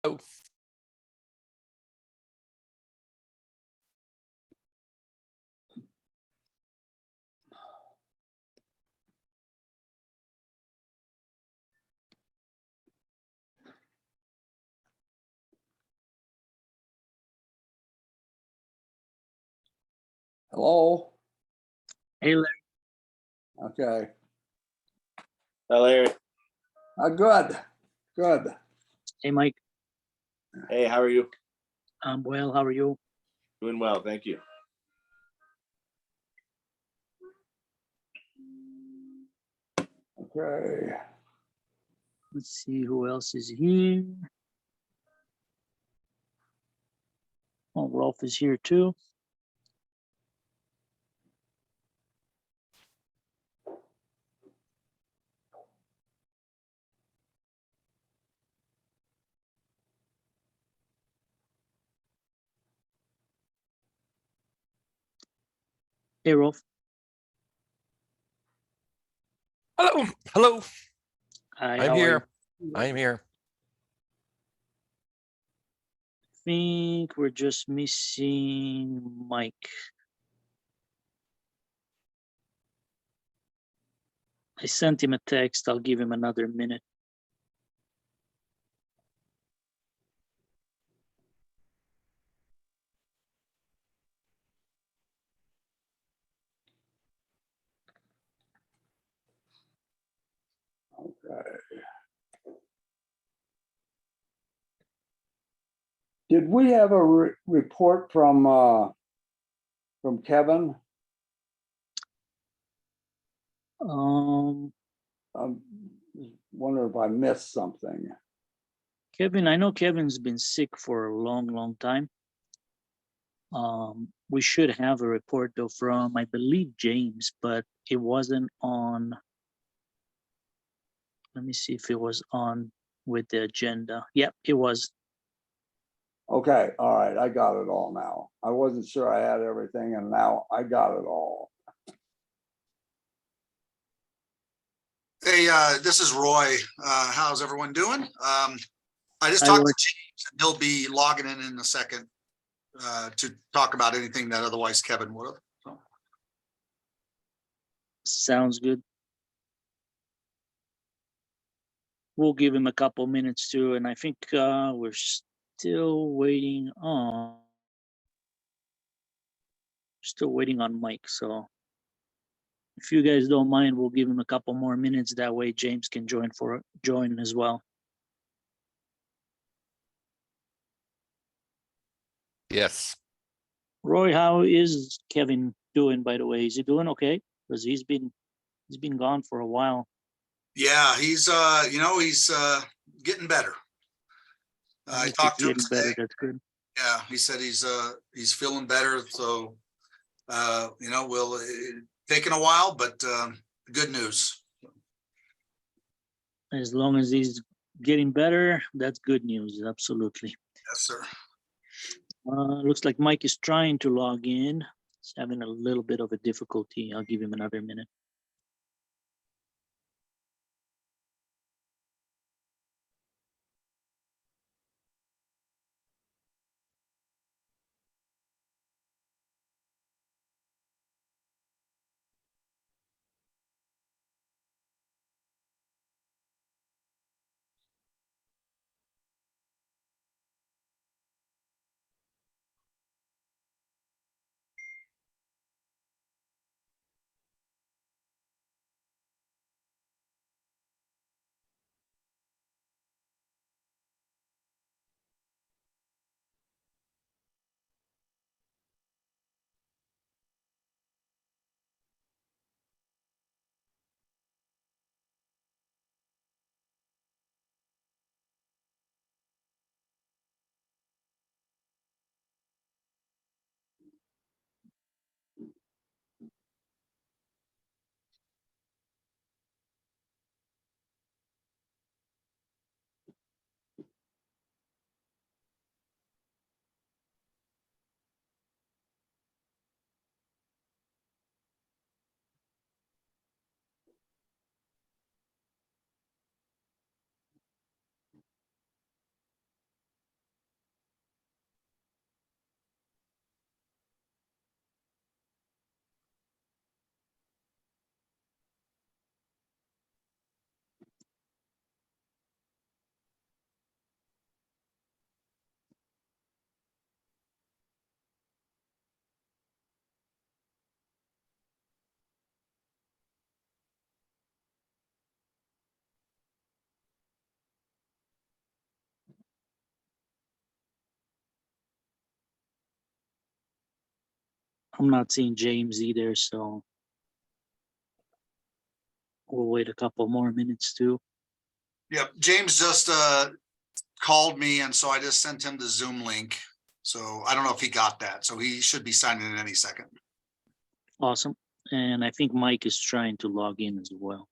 Oh, Hello? Hey, Larry. Okay. Hi, Larry. Good, good. Hey, Mike. Hey, how are you? I'm well. How are you? Doing well, thank you. Okay. Let's see who else is here. Oh, Rolf is here too. Hey, Rolf. hello, hello. Hi, I'm how are here. you? I'm here. I think we're just missing Mike. I sent him a text. I'll give him another minute. Okay. Did we have a report from Kevin? I'm wondering if I missed something. Kevin, I know Kevin's been sick for a long, long time. We should have a report though from, I believe, James, but it wasn't on. Let me see if it was on with the agenda. Yep, it was. Okay, all right, I got it all now. I wasn't sure I had everything and now I got it all. Hey, this is Roy. How's everyone doing? I just Hi, talked Roy. to James and he'll be logging in a second to talk about anything that otherwise Kevin would have. So. Sounds good. We'll give him a couple minutes too, and I think we're still waiting on Mike. So if you guys don't mind, we'll give him a couple more minutes. That way James can join as well. Yes. Roy, how is Kevin doing, by the way? Is he doing okay? Because he's been gone for a while. Yeah, he's he's getting better. I talked to him Getting today. better. That's good. Yeah, he said he's feeling better. So we'll taking a while, but good news. As long as he's getting better, that's good news. Absolutely. Yes, sir. Looks like Mike is trying to log in. He's having a little bit of a difficulty. I'll give him another minute. I'm not seeing James either, so we'll wait a couple more minutes too. Yep, James just called me, and so I just sent him the Zoom link. So I don't know if he got that, so he should be signing in any second. Awesome. And I think Mike is trying to log in as well.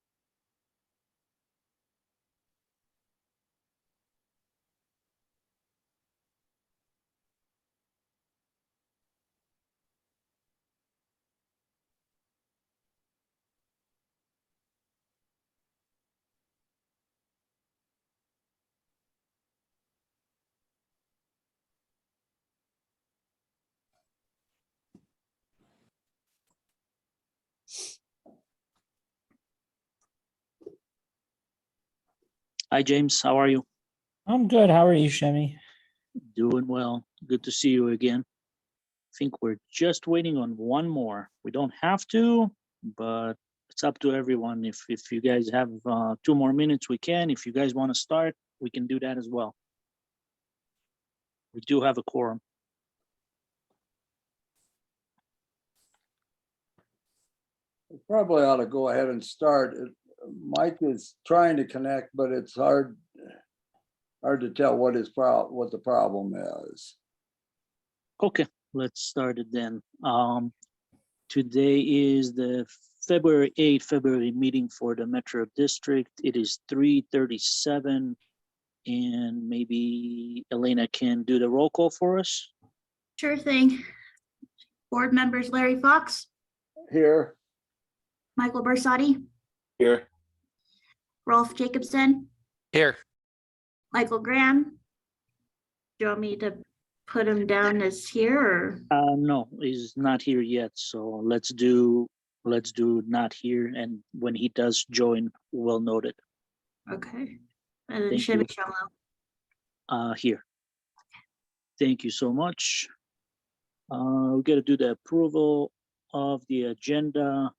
Hi, James. How are you? I'm good. How are you, Shemi? Doing well. Good to see you again. I think we're just waiting on one more. We don't have to, but it's up to everyone. If you guys have 2 more minutes, we can. If you guys want to start, we can do that as well. We do have a quorum. Probably ought to go ahead and start. Mike is trying to connect, but it's hard to tell what the problem is. Okay, let's start it then. Today is the February 8th meeting for the Metro District. It is 3:37, and maybe Elena can do the roll call for us. Sure thing. Board members Larry Fox, Here, Michael Bersati, Here. Rolf Jacobson, Here. Michael Graham. Do you want me to put him down as here or? No, he's not here yet, so let's do not here, and when he does join, we'll note it. Okay. And then Thank Shimmy you. Shallow. Here. Thank you so much. We got to do the approval of the agenda.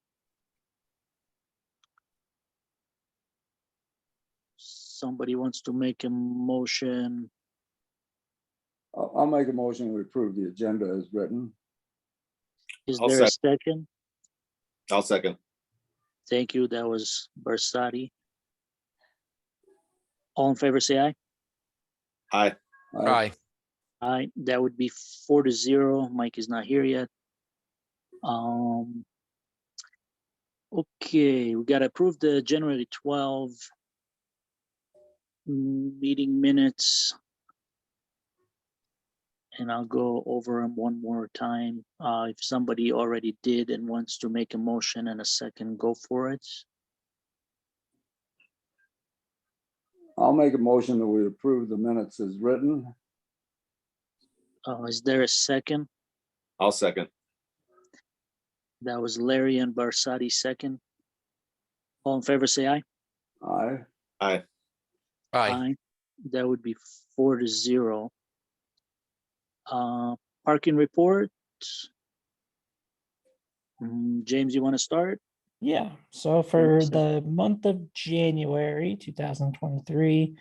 Somebody wants to make a motion. I'll make a motion to approve the agenda as written. Is I'll there a second? I'll second. Thank you. That was Bersati. All in favor, say aye. Hi. Aye. Aye. That would be 4-0. Mike is not here yet. Okay, we got to approve the January 12 meeting minutes. And I'll go over them one more time. If somebody already did and wants to make a motion and a second, go for it. I'll make a motion that we approve the minutes as written. Is there a second? I'll second. That was Larry and Bersati second. All in favor, say aye. Aye. Aye. Aye. That would be 4-0. Parking report. James, you want to start? Yeah. So for the month of January 2023,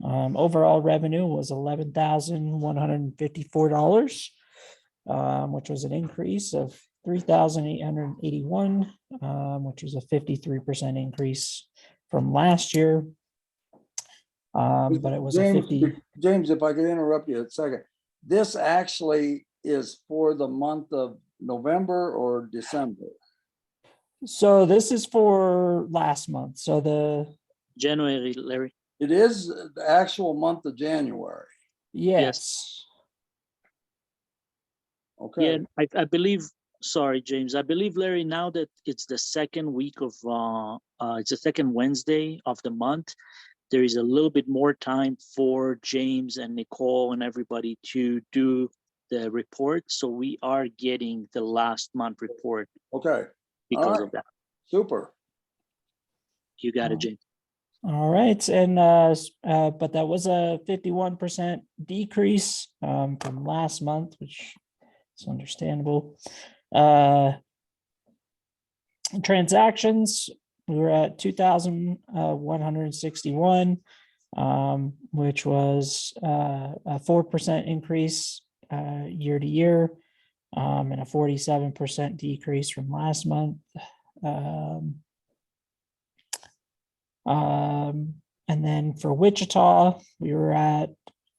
overall revenue was $11,154, which was an increase of $3,881, which was a 53% increase from last year. But it was James, if I could interrupt you a second. This actually is for the month of November or December? So this is for last month. So the January, Larry. It is the actual month of January. yes. Okay. Yeah, I believe, sorry, James, I believe, Larry, now that it's the second week of, it's the second Wednesday of the month, there is a little bit more time for James and Nicole and everybody to do the report. So we are getting the last month report Okay. because of that. Super. You got it, James. All right, and but that was a 51% decrease from last month, which is understandable. Transactions, we were at 2,161, which was a 4% increase year to year. and a 47% decrease from last month. And then for Wichita, we were at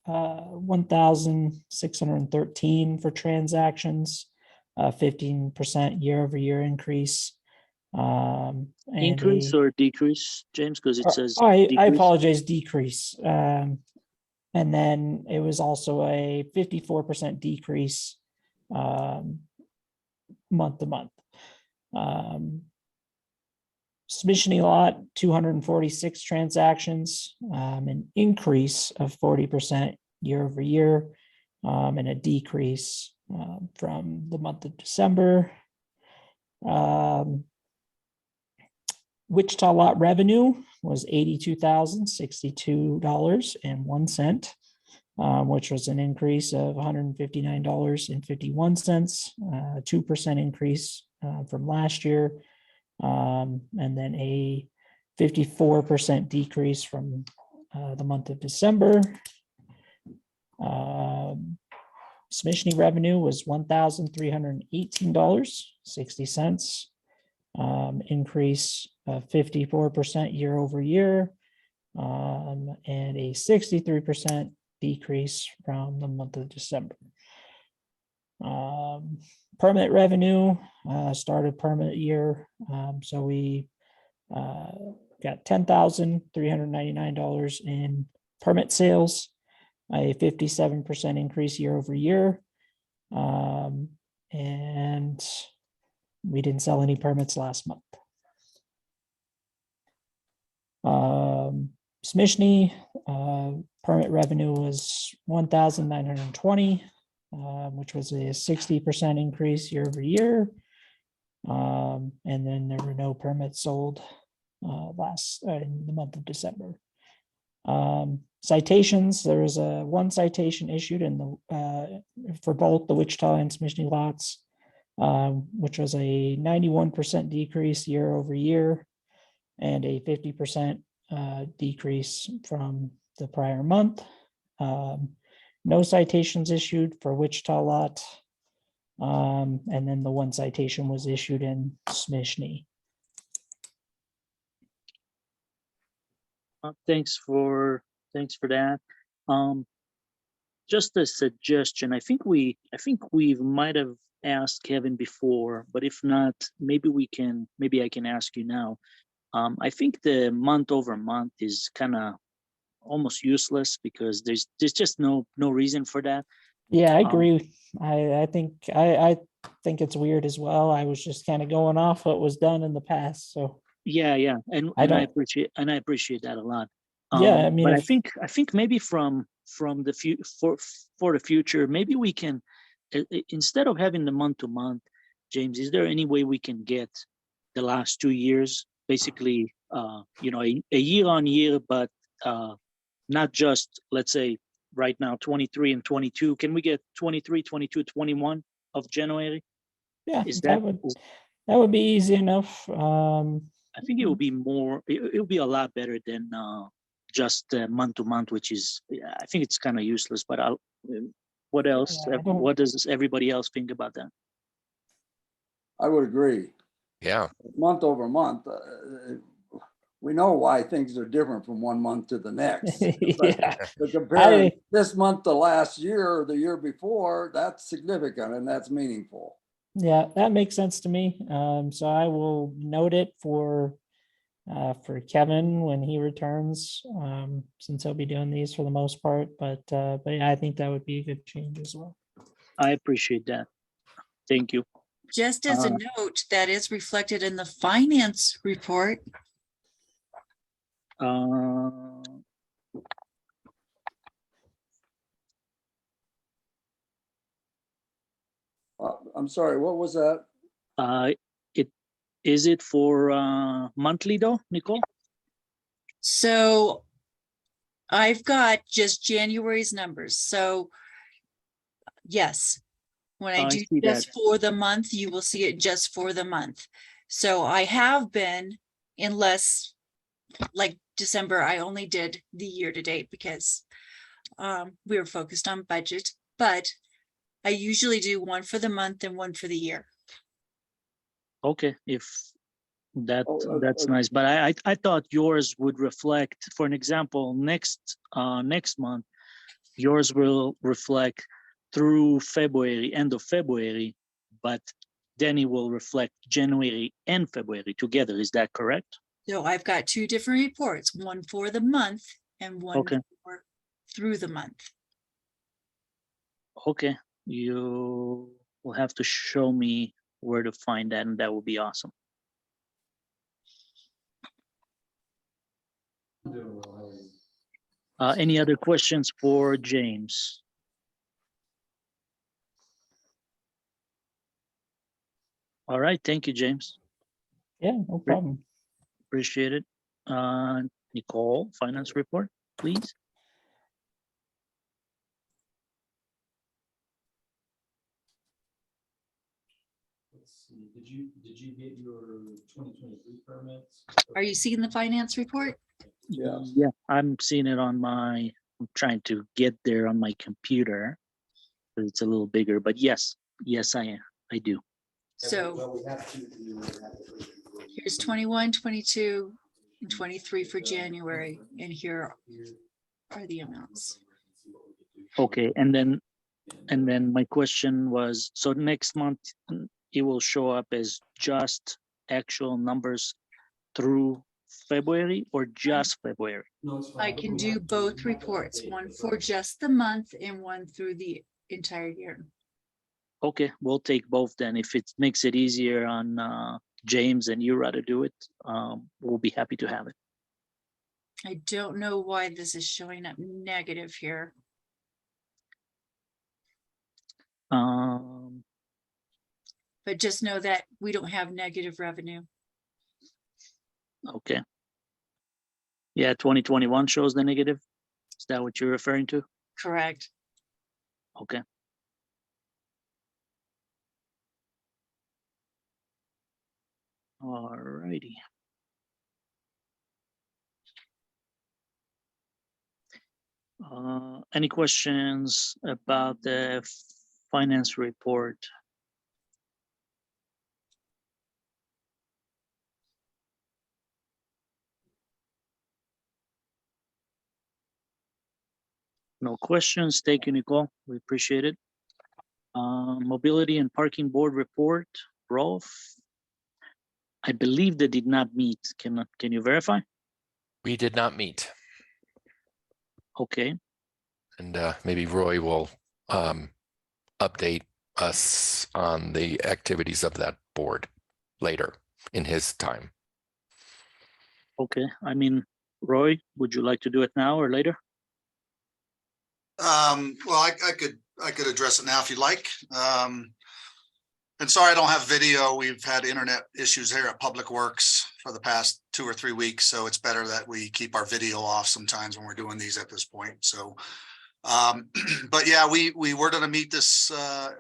1,613 for transactions, 15% year over year increase. And Increase or decrease, James, because it says. I decrease. apologize, decrease. And then it was also a 54% decrease month to month. Submission lot, 246 transactions, an increase of 40% year over year, and a decrease from the month of December. Wichita lot revenue was $82,062.01, which was an increase of $159.51, 2% increase from last year, and then a 54% decrease from the month of December. Submission revenue was $1,318.60, increase of 54% year over year, and a 63% decrease from the month of December. Permit revenue, started permit year, so we got $10,399 in permit sales, a 57% increase year over year, and we didn't sell any permits last month. Smishny, permit revenue was $1,920, which was a 60% increase year over year. And then there were no permits sold in the month of December. Citations, there was one citation issued in the for both the Wichita and Smishny lots, which was a 91% decrease year over year and a 50% decrease from the prior month. No citations issued for Wichita lot. And then the one citation was issued in Smishny. Thanks for that. Just a suggestion. I think we might have asked Kevin before, but if not, maybe I can ask you now. I think the month over month is kind of almost useless because there's just no reason for that. Yeah, I agree. I think it's weird as well. I was just kind of going off what was done in the past. So yeah, and I appreciate that a lot. Yeah, I mean, but I think maybe for the future, maybe we can, instead of having the month to month, James, is there any way we can get the last 2 years, basically, a year on year, but not just, let's say, right now, 23 and 22. Can we get 23, 22, 21 of January? Yeah, that would be easy enough. I think it will be more. It will be a lot better than just month to month, which is, I think it's kind of useless. But what else? Yeah, what does everybody else think about that? I would agree. Yeah. Month over month, we know why things are different from one month to the next. Yeah. But comparing this month to last year or the year before, that's significant and that's meaningful. Yeah, that makes sense to me. So I will note it for Kevin when he returns, since he'll be doing these for the most part. But yeah, I think that would be a good change as well. I appreciate that. Thank you. Just as a note, that is reflected in the finance report. I'm sorry, what was that? Is it for monthly though, Nicole? So I've got just January's numbers. So yes, when I do just for the month, you will see it just for the month. So I have been, unless like December, I only did the year to date because we were focused on budget, but I usually do one for the month and one for the year. Okay, if that, Oh, that's nice, but I thought yours would reflect, for an example, next month, yours will reflect through February, end of February, but then it will reflect January and February together. Is that correct? So I've got two different reports, one for the month and one Okay. for through the month. Okay, you will have to show me where to find that, and that would be awesome. Any other questions for James? All right, thank you, James. Yeah, no problem. Appreciate it. Nicole, finance report, please. Let's see, did you get your 2023 permits? Are you seeing the finance report? Yeah. Yeah, I'm seeing it on my, I'm trying to get there on my computer. But it's a little bigger, but yes, I am. I do. So Well, we have to do. here's 21, 22, and 23 for January, and here are the amounts. Okay, and then my question was, so next month it will show up as just actual numbers through February or just February? No, it's fine. I can do both reports, one for just the month and one through the entire year. Okay, we'll take both then. If it makes it easier on James and you rather do it, we'll be happy to have it. I don't know why this is showing up negative here. But just know that we don't have negative revenue. Okay. Yeah, 2021 shows the negative. Is that what you're referring to? Correct. Okay. All righty. Any questions about the finance report? No questions. Thank you, Nicole. We appreciate it. Mobility and Parking Board report, Rolf. I believe they did not meet. Can you verify? We did not meet, Okay. and maybe Roy will update us on the activities of that board later in his time. Okay. I mean, Roy, would you like to do it now or later? Well, I could address it now if you'd like. And sorry, I don't have video. We've had internet issues here at Public Works for the past 2 or 3 weeks. So it's better that we keep our video off sometimes when we're doing these at this point. So, but yeah, we were going to meet this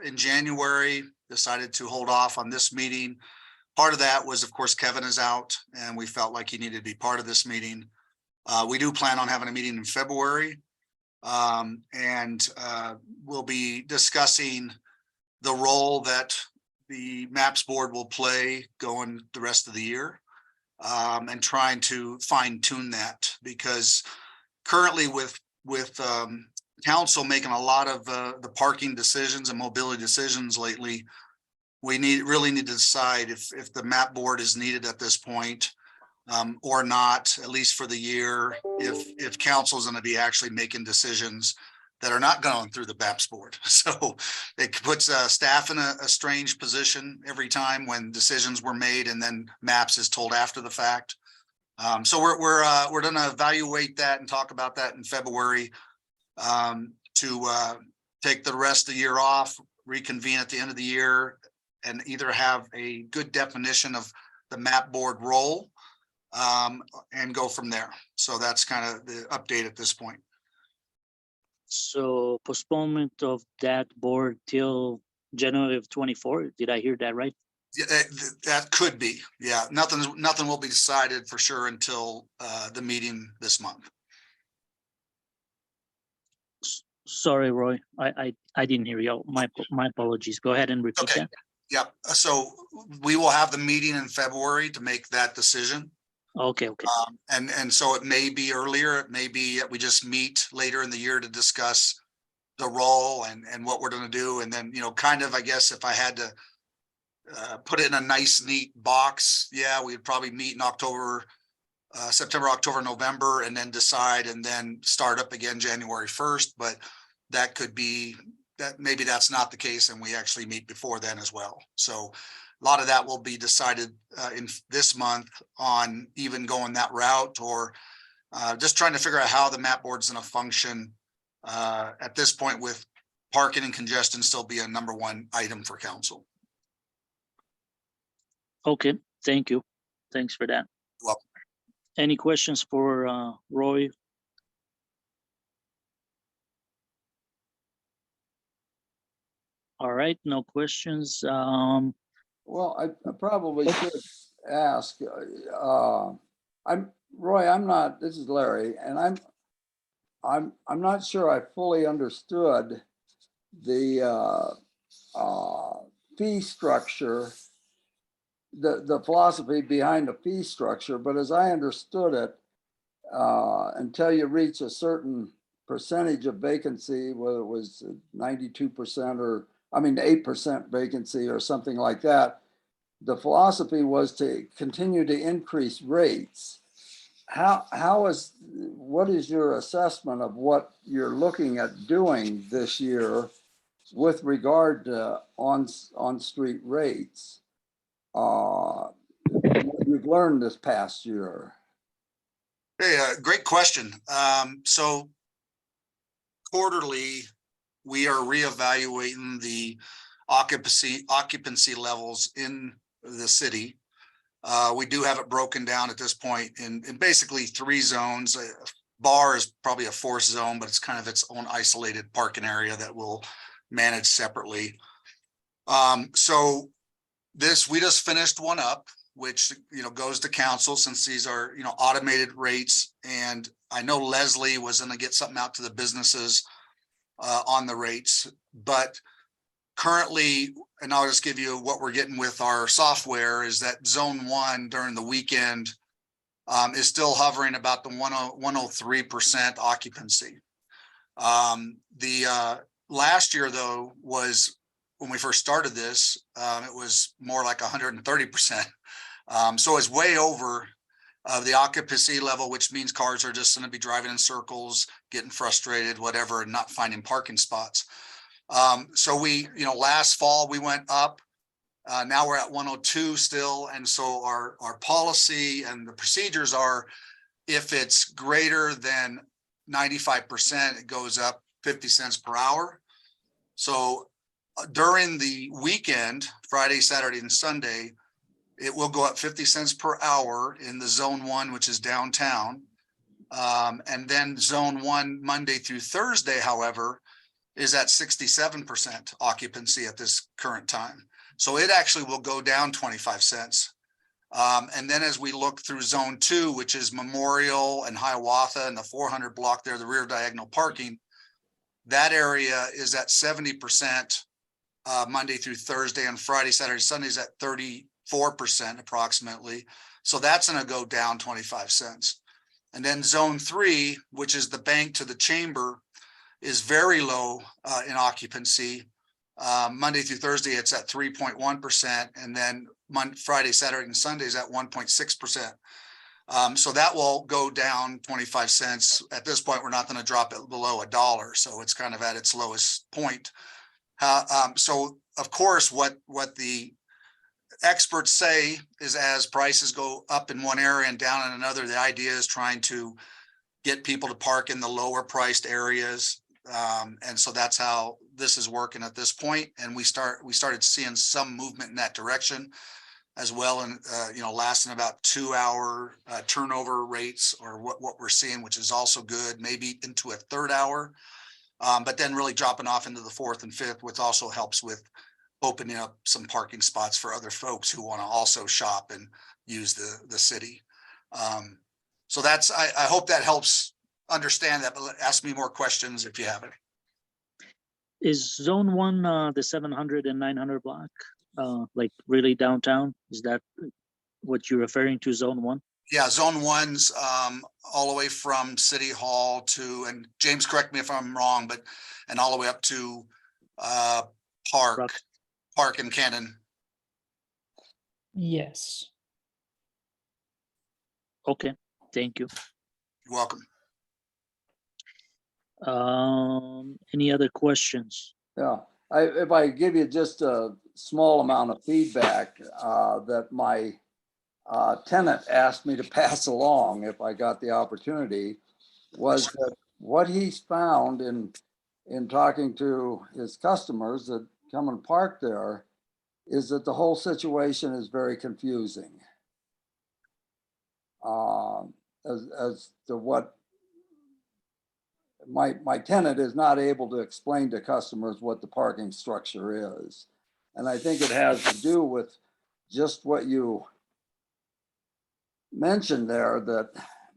in January, decided to hold off on this meeting. Part of that was, of course, Kevin is out and we felt like he needed to be part of this meeting. We do plan on having a meeting in February. And we'll be discussing the role that the MAPS board will play going the rest of the year, and trying to fine tune that, because currently with council making a lot of the parking decisions and mobility decisions lately, we really need to decide if the MAP board is needed at this point. Or not, at least for the year, if council is going to be actually making decisions that are not going through the BAPS board. So it puts staff in a strange position every time when decisions were made and then MAPS is told after the fact. So we're going to evaluate that and talk about that in February, to take the rest of the year off, reconvene at the end of the year, and either have a good definition of the MAP board role, and go from there. So that's kind of the update at this point. So postponement of that board till January of 24. Did I hear that right? Yeah, that could be. Yeah, nothing will be decided for sure until the meeting this month. So Sorry, Roy, I didn't hear you. My apologies. Go ahead and repeat Okay. that. Yep. So we will have the meeting in February to make that decision. Okay, okay. And so it may be earlier, it may be that we just meet later in the year to discuss the role and what we're gonna do. And then, kind of, I guess if I had to put it in a nice, neat box, yeah, we'd probably meet in October, September, October, November, and then decide and then start up again January 1st. But that could be that maybe that's not the case and we actually meet before then as well. So a lot of that will be decided in this month on even going that route or just trying to figure out how the map board's going to function at this point with parking and congestion still be a #1 item for council. Okay, thank you. Thanks for that. Welcome. Any questions for Roy? All right, no questions. Well, I probably should ask, Roy, I'm not, this is Larry, and I'm not sure I fully understood the fee structure, the philosophy behind the fee structure, but as I understood it, until you reach a certain percentage of vacancy, whether it was 92% or, 8% vacancy or something like that, the philosophy was to continue to increase rates. What is your assessment of what you're looking at doing this year with regard to on-street rates? What you've learned this past year? Hey, great question. So quarterly, we are reevaluating the occupancy levels in the city. We do have it broken down at this point in basically 3 zones. Bar is probably a 4th zone, but it's kind of its own isolated parking area that we'll manage separately. So we just finished one up, which goes to council since these are automated rates. And I know Leslie was going to get something out to the businesses on the rates, but currently, and I'll just give you what we're getting with our software, is that zone 1 during the weekend is still hovering about the 103% occupancy. The last year though was when we first started this, it was more like 130%. So it's way over the occupancy level, which means cars are just going to be driving in circles, getting frustrated, whatever, and not finding parking spots. So we, last fall we went up. Now we're at 102 still. And so our policy and the procedures are, if it's greater than 95%, it goes up 50 cents per hour. So during the weekend, Friday, Saturday, and Sunday, it will go up 50 cents per hour in the zone 1, which is downtown. And then zone 1, Monday through Thursday, however, is at 67% occupancy at this current time. So it actually will go down 25 cents. And then as we look through zone 2, which is Memorial and Hiawatha and the 400 block there, the rear diagonal parking, that area is at 70% Monday through Thursday, and Friday, Saturday, Sunday is at 34% approximately. So that's going to go down 25 cents. And then zone 3, which is the bank to the chamber, is very low in occupancy. Monday through Thursday, it's at 3.1%. And then Friday, Saturday, and Sunday is at 1.6%. So that will go down 25 cents. At this point, we're not going to drop it below $1. So it's kind of at its lowest point. So of course, what the experts say is as prices go up in one area and down in another, the idea is trying to get people to park in the lower priced areas. And so that's how this is working at this point. And we started seeing some movement in that direction as well. And, lasting about 2-hour turnover rates or what we're seeing, which is also good, maybe into a 3rd hour, but then really dropping off into the 4th and 5th, which also helps with opening up some parking spots for other folks who want to also shop and use the city. So I hope that helps understand that, but ask me more questions if you have it. Is zone one, the 700 and 900 block, like really downtown? Is that what you're referring to, zone one? Yeah, zone one's all the way from City Hall to, and James, correct me if I'm wrong, but, and all the way up to Park and Cannon. Yes. Okay, thank you. You're welcome. Any other questions? Yeah, if I give you just a small amount of feedback that my tenant asked me to pass along if I got the opportunity, was that what he's found in talking to his customers that come and park there is that the whole situation is very confusing. As to what my tenant is not able to explain to customers what the parking structure is. And I think it has to do with just what you mentioned there, that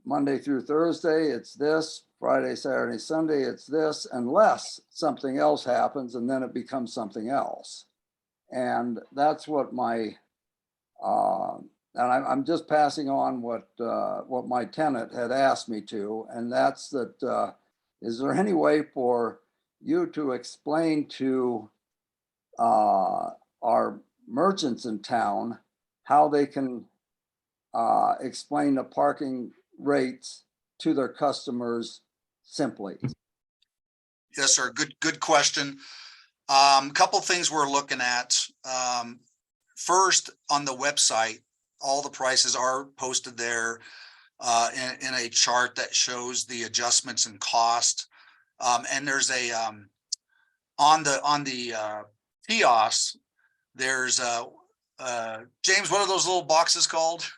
Monday through Thursday, it's this, Friday, Saturday, Sunday, it's this, unless something else happens and then it becomes something else. And that's what my, and I'm just passing on what my tenant had asked me to, and that's that, is there any way for you to explain to our merchants in town how they can explain the parking rates to their customers simply? Yes, sir. Good question. Couple things we're looking at. First, on the website, all the prices are posted there in a chart that shows the adjustments in cost. And there's a on the kiosk, there's James, what are those little boxes called?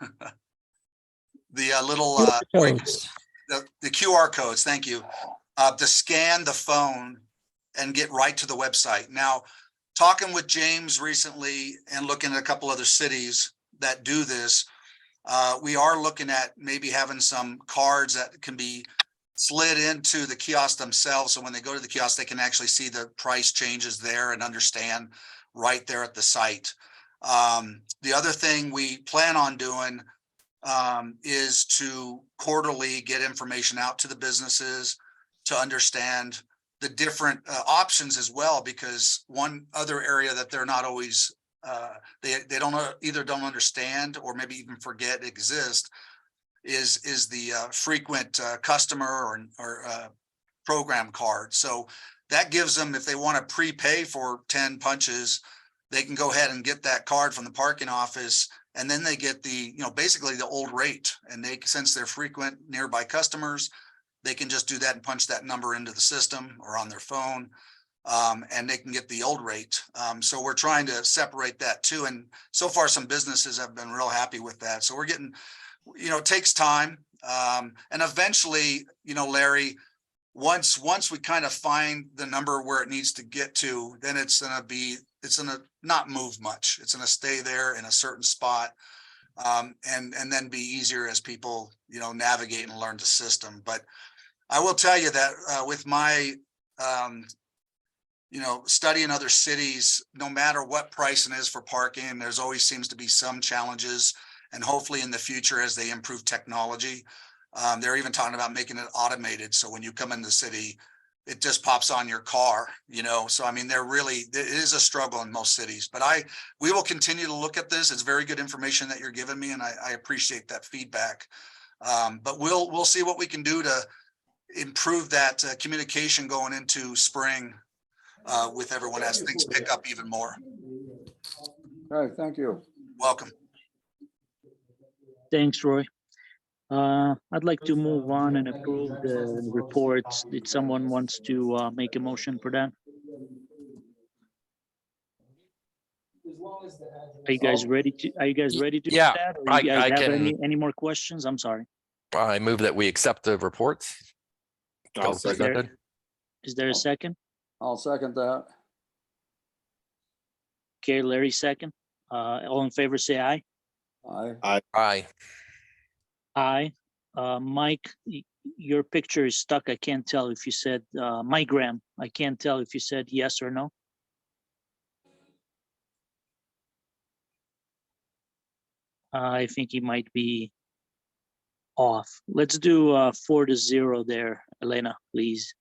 The little the QR codes. Thank you. To scan the phone and get right to the website. Now, talking with James recently and looking at a couple other cities that do this, we are looking at maybe having some cards that can be slid into the kiosk themselves. So when they go to the kiosk, they can actually see the price changes there and understand right there at the site. The other thing we plan on doing is to quarterly get information out to the businesses to understand the different options as well, because one other area that they're not always they don't either don't understand or maybe even forget exist is the frequent customer or program card. So that gives them, if they want to prepay for 10 punches, they can go ahead and get that card from the parking office, and then they get the, basically the old rate. And they, since they're frequent nearby customers, they can just do that and punch that number into the system or on their phone, and they can get the old rate. So we're trying to separate that too. And so far, some businesses have been real happy with that. So we're getting, it takes time. And eventually, Larry, once we kind of find the number where it needs to get to, then it's going to not move much. It's going to stay there in a certain spot. And then be easier as people, navigate and learn the system. But I will tell you that with my, study in other cities, no matter what pricing is for parking, there's always seems to be some challenges. And hopefully in the future, as they improve technology, they're even talking about making it automated. So when you come in the city, it just pops on your car, So, I mean, it is a struggle in most cities, but we will continue to look at this. It's very good information that you're giving me, and I appreciate that feedback. But we'll see what we can do to improve that communication going into spring with everyone as things pick up even more. All right, thank you. Welcome. Thanks, Roy. I'd like to move on and approve the reports. Did someone wants to make a motion for that? Are you guys ready to do Yeah, that? Or you guys I have can. any more questions? I'm sorry. I move that we accept the reports. I'll second. Presented. Is there a second? I'll second that. Okay, Larry, second. All in favor, say aye. Aye. Aye. Aye. Mike, your picture is stuck. I can't tell if you said, my Graham, I can't tell if you said yes or no. I think he might be off. Let's do 4-0 there, Elena, please.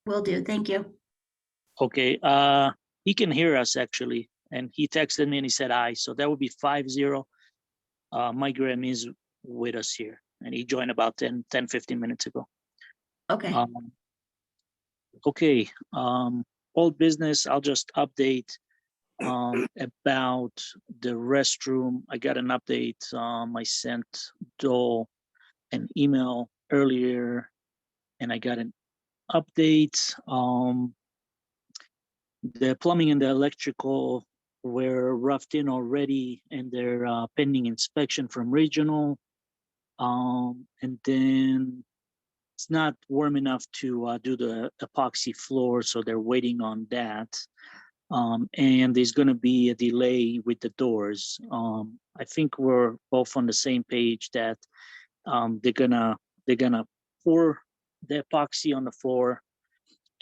Will do. Thank you. Okay, he can hear us actually, and he texted me and he said aye, so that would be 5-0. Mike Graham is with us here, and he joined about 10-15 minutes ago. Okay. Okay, old business, I'll just update about the restroom. I got an update. I sent Dole an email earlier, and I got an update. The plumbing and the electrical were roughed in already, and they're pending inspection from regional. And then it's not warm enough to do the epoxy floor, so they're waiting on that. And there's going to be a delay with the doors. I think we're both on the same page that they're gonna pour the epoxy on the floor,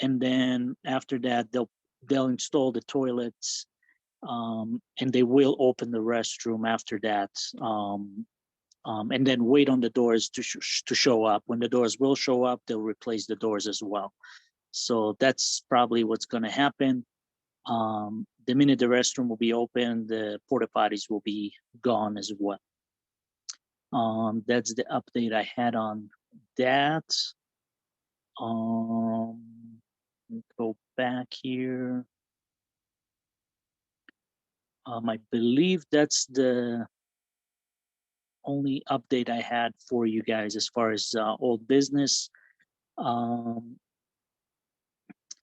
and then after that they'll install the toilets, and they will open the restroom after that, and then wait on the doors to show up. When the doors will show up, they'll replace the doors as well. So that's probably what's going to happen. The minute the restroom will be open, the porta potties will be gone as well. That's the update I had on that. Go back here. I believe that's the only update I had for you guys as far as old business.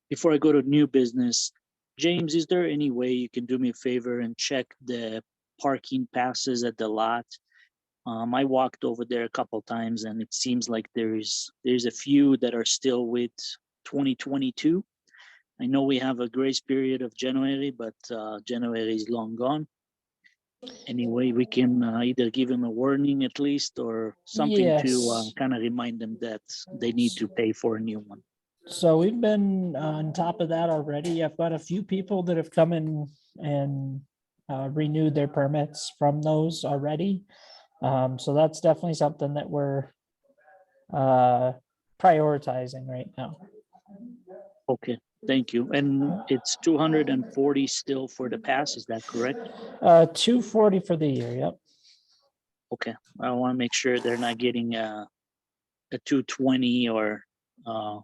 Before I go to new business, James, is there any way you can do me a favor and check the parking passes at the lot? I walked over there a couple times, and it seems like there's a few that are still with 2022. I know we have a grace period of January, but January is long gone. Anyway, we can either give them a warning at least, or something to Yes. kind of remind them that they need to pay for a new one. So we've been on top of that already. I've got a few people that have come in and renewed their permits from those already. So that's definitely something that we're prioritizing right now. Okay, thank you. And it's 240 still for the pass, is that correct? 240 for the year, yep. Okay, I want to make sure they're not getting a 220 or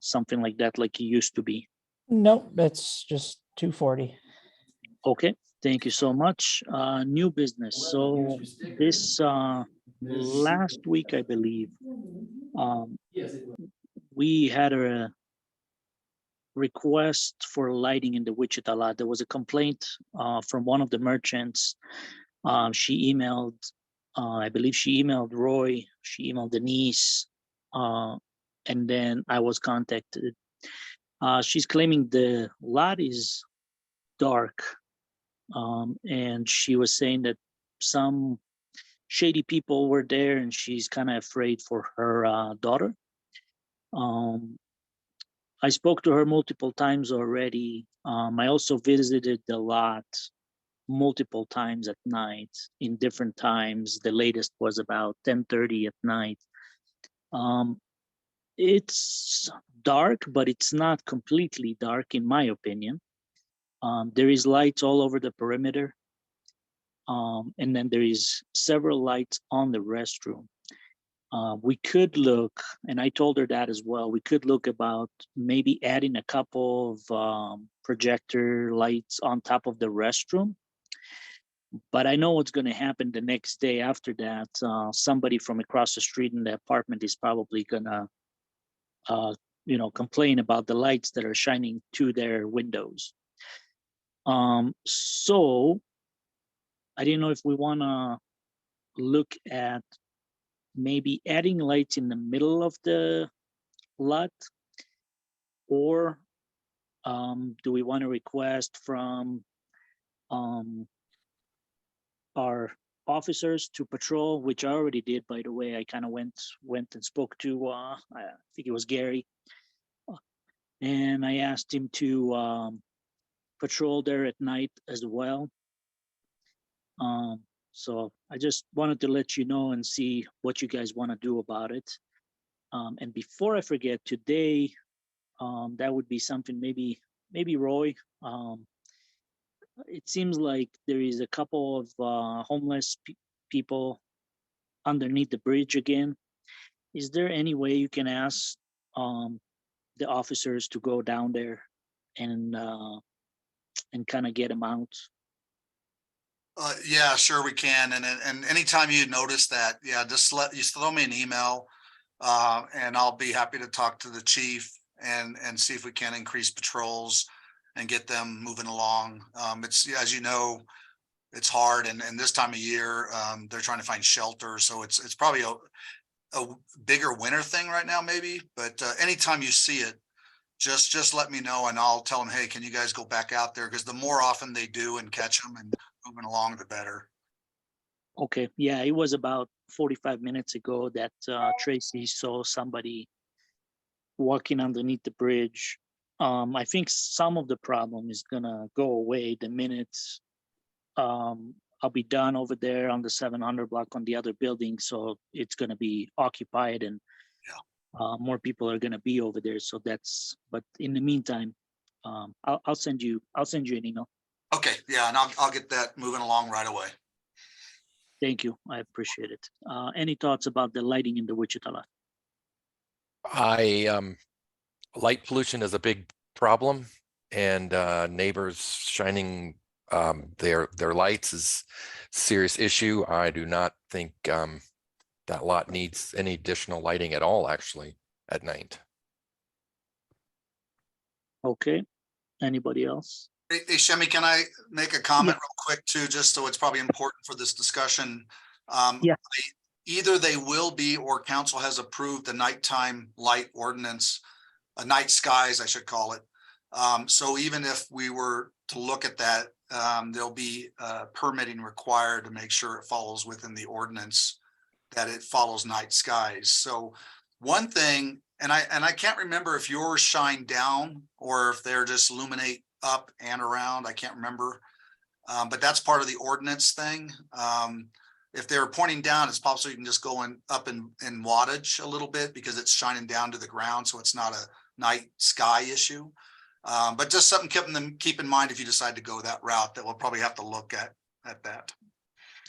something like that, like it used to be. Nope, it's just 240. Okay, thank you so much. New business. So this last week, I believe, we had a request for lighting in the Wichita lot. There was a complaint from one of the merchants. She emailed, I believe she emailed Roy, she emailed Denise, and then I was contacted. She's claiming the lot is dark, and she was saying that some shady people were there, and she's kind of afraid for her daughter. I spoke to her multiple times already. I also visited the lot multiple times at night in different times. The latest was about 10:30 at night. It's dark, but it's not completely dark in my opinion. There is lights all over the perimeter. And then there is several lights on the restroom. We could look, and I told her that as well, we could look about maybe adding a couple of projector lights on top of the restroom. But I know what's going to happen the next day after that. Somebody from across the street in the apartment is probably going to, complain about the lights that are shining to their windows. So I didn't know if we want to look at maybe adding lights in the middle of the lot, or do we want to request from our officers to patrol, which I already did, by the way. I kind of went and spoke to, I think it was Gary. And I asked him to patrol there at night as well. So I just wanted to let you know and see what you guys want to do about it. And before I forget, today, that would be something maybe Roy. It seems like there is a couple of homeless people underneath the bridge again. Is there any way you can ask the officers to go down there and kind of get them out? Yeah, sure we can. And anytime you notice that, yeah, just throw me an email. And I'll be happy to talk to the chief and see if we can increase patrols and get them moving along. It's, as you know, it's hard, and this time of year, they're trying to find shelter. So it's probably a bigger winter thing right now, maybe. But anytime you see it, just let me know, and I'll tell them, hey, can you guys go back out there? Because the more often they do and catch them and moving along, the better. Okay, yeah, it was about 45 minutes ago that Tracy saw somebody walking underneath the bridge. I think some of the problem is gonna go away the minute I'll be done over there on the 700 block on the other building. So it's gonna be occupied, and more people are gonna be over there. So that's, but in the meantime, I'll send you an email. Okay, yeah, and I'll get that moving along right away. Thank you, I appreciate it. Any thoughts about the lighting in the Wichita lot? Light pollution is a big problem, and neighbors shining their lights is a serious issue. I do not think that lot needs any additional lighting at all, actually, at night. Okay, anybody else? Hey, Shemi, can I make a comment real quick too, just so it's probably important for this discussion? Yeah. Either they will be, or council has approved a nighttime light ordinance, a night skies, I should call it. So even if we were to look at that, there'll be permitting required to make sure it follows within the ordinance, that it follows night skies. So one thing, and I can't remember if yours shine down or if they're just illuminate up and around. I can't remember, but that's part of the ordinance thing. If they're pointing down, it's possible you can just go up in wattage a little bit because it's shining down to the ground, so it's not a night sky issue. But just something keep in mind if you decide to go that route, that we'll probably have to look at that.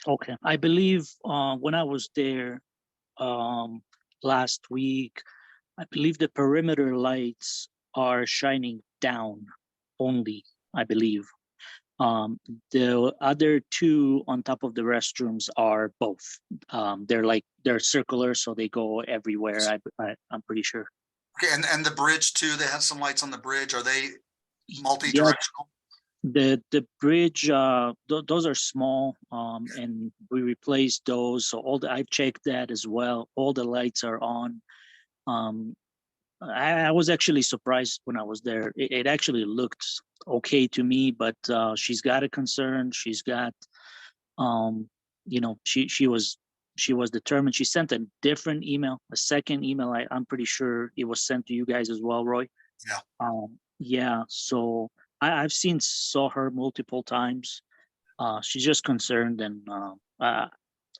Okay, I believe when I was there last week, I believe the perimeter lights are shining down only, I believe. The other two on top of the restrooms are both. They're circular, so they go everywhere. I'm pretty sure. Okay, and the bridge too, they have some lights on the bridge. Are they multi-directional? The bridge, those are small, and we replaced those. So I've checked that as well. All the lights are on. I was actually surprised when I was there. It actually looked okay to me, but she's got a concern. She's got, she was determined. She sent a different email, a second email. I'm pretty sure it was sent to you guys as well, Roy. Yeah. Yeah. So I've saw her multiple times. She's just concerned, and I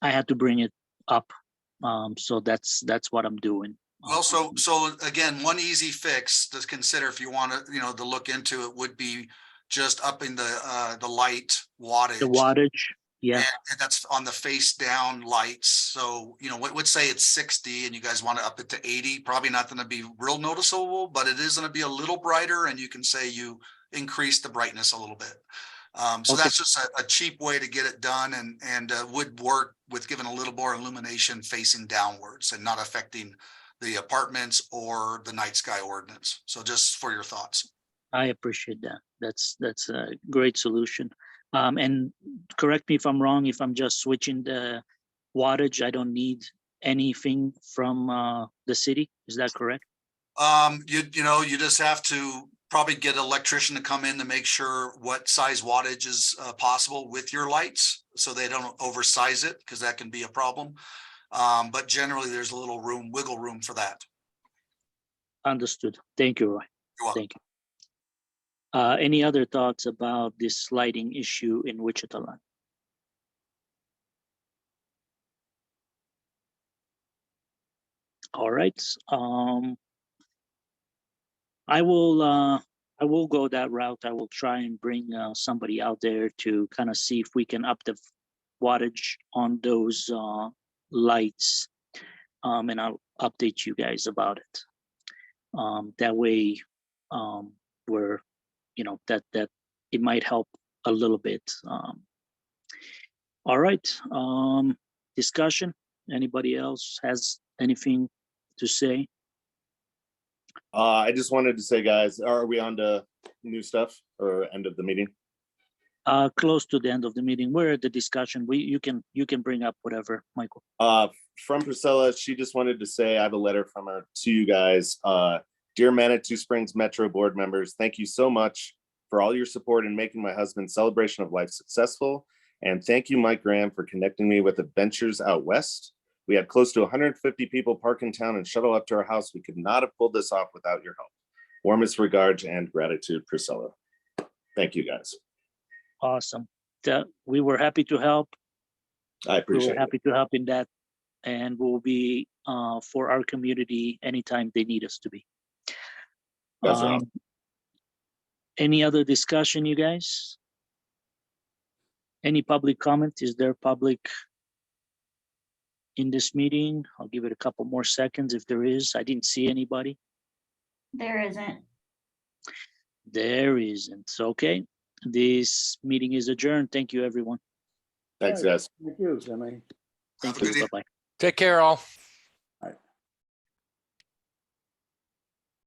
had to bring it up. So that's what I'm doing. Well, so again, one easy fix to consider if you want to, to look into it would be just upping the light wattage. The wattage, yeah. And that's on the face down lights. So, let's say it's 60 and you guys want to up it to 80, probably not going to be real noticeable, but it is going to be a little brighter, and you can say you increase the brightness a little bit. So okay. That's just a cheap way to get it done, and would work with giving a little more illumination facing downwards and not affecting the apartments or the night sky ordinance. So just for your thoughts. I appreciate that. That's a great solution. And correct me if I'm wrong, if I'm just switching the wattage, I don't need anything from the city. Is that correct? You just have to probably get an electrician to come in to make sure what size wattage is possible with your lights, so they don't oversize it, because that can be a problem. But generally, there's a little wiggle room for that. Understood. Thank you, Roy. You're welcome. Thank you. Any other thoughts about this lighting issue in Wichita Land? All right. I will go that route. I will try and bring somebody out there to kind of see if we can up the wattage on those lights, and I'll update you guys about it. That way, we're, that it might help a little bit. All right. Discussion. Anybody else has anything to say? I just wanted to say, guys, are we on to new stuff or end of the meeting? Close to the end of the meeting. We're at the discussion. You can bring up whatever, Michael. From Priscilla, she just wanted to say, I have a letter from her to you guys. Dear Manitou Springs Metro board members, thank you so much for all your support in making my husband's celebration of life successful. And thank you, Mike Graham, for connecting me with Adventures Out West. We had close to 150 people park in town and shuttle up to our house. We could not have pulled this off without your help. Warmest regards and gratitude, Priscilla. Thank you, guys. Awesome. We were happy to help. I appreciate it. Happy to help in that, and we'll be for our community anytime they need us to be. That's right. Any other discussion, you guys? Any public comment? Is there public in this meeting? I'll give it a couple more seconds if there is. I didn't see anybody. There isn't. There isn't. Okay. This meeting is adjourned. Thank you, everyone. Thanks, guys. Thank you, Jimmy. Thank Have a you. good evening. Bye-bye. Take care, all.